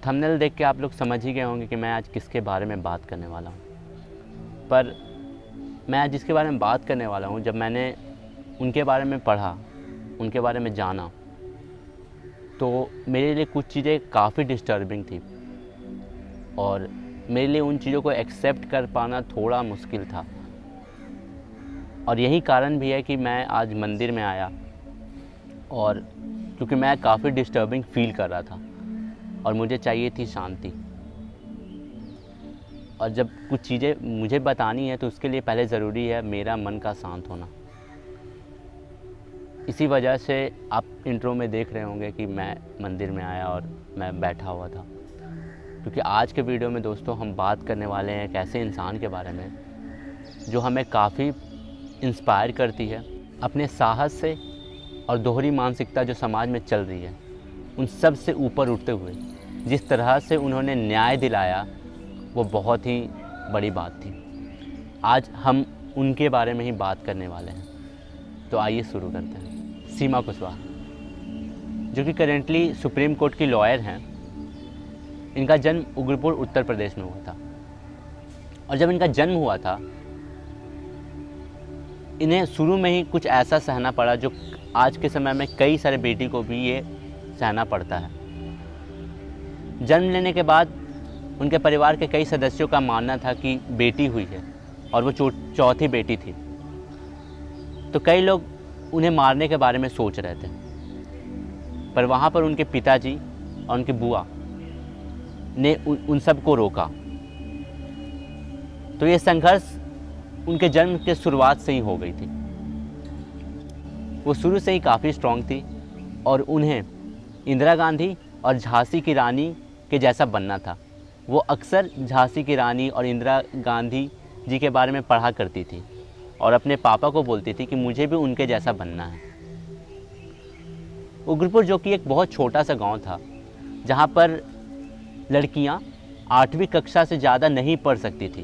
Thumbnail देख के आप लोग समझ ही गए होंगे कि मैं आज किसके बारे में बात करने वाला हूँ। पर मैं आज जिसके बारे में बात करने वाला हूँ, जब मैंने उनके बारे में पढ़ा, उनके बारे में जाना, तो मेरे लिए कुछ चीज़ें काफ़ी डिस्टर्बिंग थी और मेरे लिए उन चीज़ों को एक्सेप्ट कर पाना थोड़ा मुश्किल था। और यही कारण भी है कि मैं आज मंदिर में आया, और क्योंकि मैं काफ़ी डिस्टर्बिंग फील कर रहा था और मुझे चाहिए थी शांति। और जब कुछ चीज़ें मुझे बतानी है तो उसके लिए पहले ज़रूरी है मेरा मन का शांत होना। इसी वजह से आप इंट्रो में देख रहे होंगे कि मैं मंदिर में आया और मैं बैठा हुआ था, क्योंकि आज के वीडियो में दोस्तों हम बात करने वाले हैं एक ऐसे इंसान के बारे में जो हमें काफ़ी इंस्पायर करती है अपने साहस से और दोहरी मानसिकता जो समाज में चल रही है उन सब से ऊपर उठते हुए जिस तरह से उन्होंने न्याय दिलाया, वो बहुत ही बड़ी बात थी। आज हम उनके बारे में ही बात करने वाले हैं, तो आइए शुरू करते हैं। सीमा कुशवाहा, जो कि करेंटली सुप्रीम कोर्ट की लॉयर हैं। इनका जन्म उग्रपुर उत्तर प्रदेश में हुआ था, और जब इनका जन्म हुआ था इन्हें शुरू में ही कुछ ऐसा सहना पड़ा जो आज के समय में कई सारे बेटी को भी ये सहना पड़ता है। जन्म लेने के बाद उनके परिवार के कई सदस्यों का मानना था कि बेटी हुई है और वो चौथी बेटी थी, तो कई लोग उन्हें मारने के बारे में सोच रहे थे। पर वहाँ पर उनके पिताजी और उनकी बुआ ने उन सबको रोका। तो ये संघर्ष उनके जन्म के शुरुआत से ही हो गई थी। वो शुरू से ही काफ़ी स्ट्रांग थी और उन्हें इंदिरा गांधी और झांसी की रानी के जैसा बनना था। वो अक्सर झांसी की रानी और इंदिरा गांधी जी के बारे में पढ़ा करती थी और अपने पापा को बोलती थी कि मुझे भी उनके जैसा बनना है। उग्रपुर, जो कि एक बहुत छोटा सा गांव था जहां पर लड़कियां 8वीं कक्षा से ज़्यादा नहीं पढ़ सकती थी।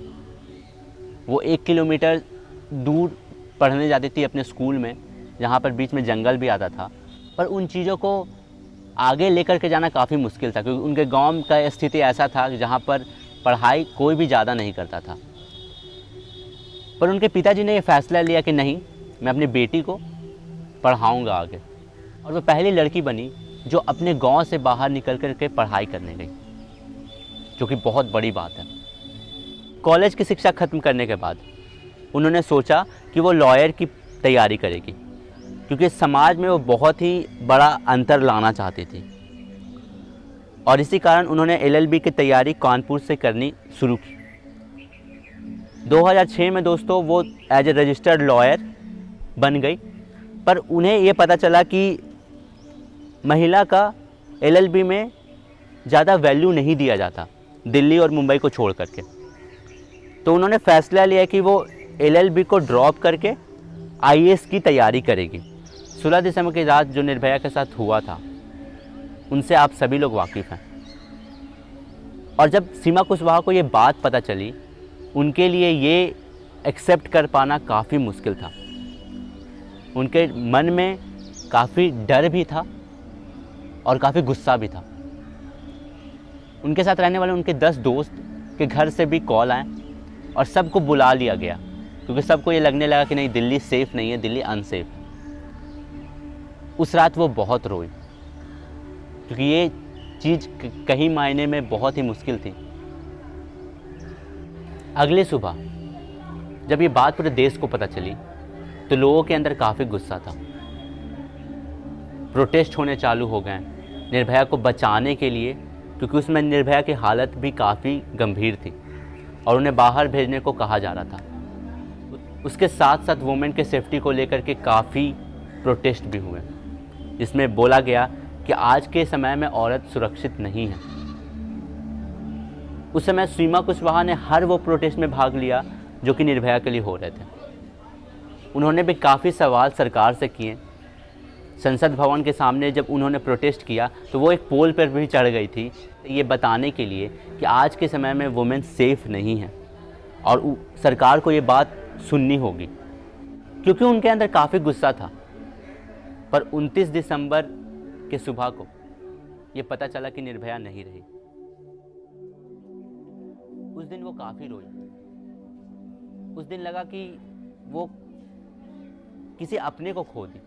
वो 1 किलोमीटर दूर पढ़ने जाती थी अपने स्कूल में, जहाँ पर बीच में जंगल भी आता था। पर उन चीज़ों को आगे लेकर के जाना काफ़ी मुश्किल था, क्योंकि उनके गांव का स्थिति ऐसा था जहाँ पर पढ़ाई कोई भी ज़्यादा नहीं करता था। पर उनके पिताजी ने ये फैसला लिया कि नहीं, मैं अपनी बेटी को पढ़ाऊँगा आगे, और वो पहली लड़की बनी जो अपने गाँव से बाहर निकल कर के पढ़ाई करने गई, जो कि बहुत बड़ी बात है। कॉलेज की शिक्षा ख़त्म करने के बाद उन्होंने सोचा कि वो लॉयर की तैयारी करेगी, क्योंकि समाज में वो बहुत ही बड़ा अंतर लाना चाहती थी। और इसी कारण उन्होंने LLB की तैयारी कानपुर से करनी शुरू की। 2006 में दोस्तों वो एज ए रजिस्टर्ड लॉयर बन गई। पर उन्हें ये पता चला कि महिला का LLB में ज़्यादा वैल्यू नहीं दिया जाता दिल्ली और मुंबई को छोड़ करके। तो उन्होंने फ़ैसला लिया कि वो LLB को ड्रॉप करके IAS की तैयारी करेगी। 16 दिसंबर की रात जो निर्भया के साथ हुआ था, उनसे आप सभी लोग वाकिफ़ हैं। और जब सीमा कुशवाहा को ये बात पता चली, उनके लिए ये एक्सेप्ट कर पाना काफ़ी मुश्किल था। उनके मन में काफ़ी डर भी था और काफ़ी गुस्सा भी था। उनके साथ रहने वाले उनके 10 दोस्त के घर से भी कॉल आए और सबको बुला लिया गया, क्योंकि सबको ये लगने लगा कि नहीं, दिल्ली सेफ़ नहीं है, दिल्ली अनसेफ है। उस रात वो बहुत रोई, क्योंकि ये चीज़ कहीं मायने में बहुत ही मुश्किल थी। अगले सुबह जब ये बात पूरे देश को पता चली तो लोगों के अंदर काफ़ी गुस्सा था। प्रोटेस्ट होने चालू हो गए निर्भया को बचाने के लिए, क्योंकि उसमें निर्भया की हालत भी काफ़ी गंभीर थी और उन्हें बाहर भेजने को कहा जा रहा था। उसके साथ साथ वुमेन के सेफ्टी को लेकर के काफ़ी प्रोटेस्ट भी हुए, जिसमें बोला गया कि आज के समय में औरत सुरक्षित नहीं है। उस समय सीमा कुशवाहा ने हर वो प्रोटेस्ट में भाग लिया जो कि निर्भया के लिए हो रहे थे। उन्होंने भी काफ़ी सवाल सरकार से किए। संसद भवन के सामने जब उन्होंने प्रोटेस्ट किया तो वो एक पोल पर भी चढ़ गई थी, ये बताने के लिए कि आज के समय में वुमेन सेफ़ नहीं है और सरकार को ये बात सुननी होगी, क्योंकि उनके अंदर काफ़ी गुस्सा था। पर 29 दिसंबर के सुबह को ये पता चला कि निर्भया नहीं रही। उस दिन वो काफ़ी रोई। उस दिन लगा कि वो किसी अपने को खो दी।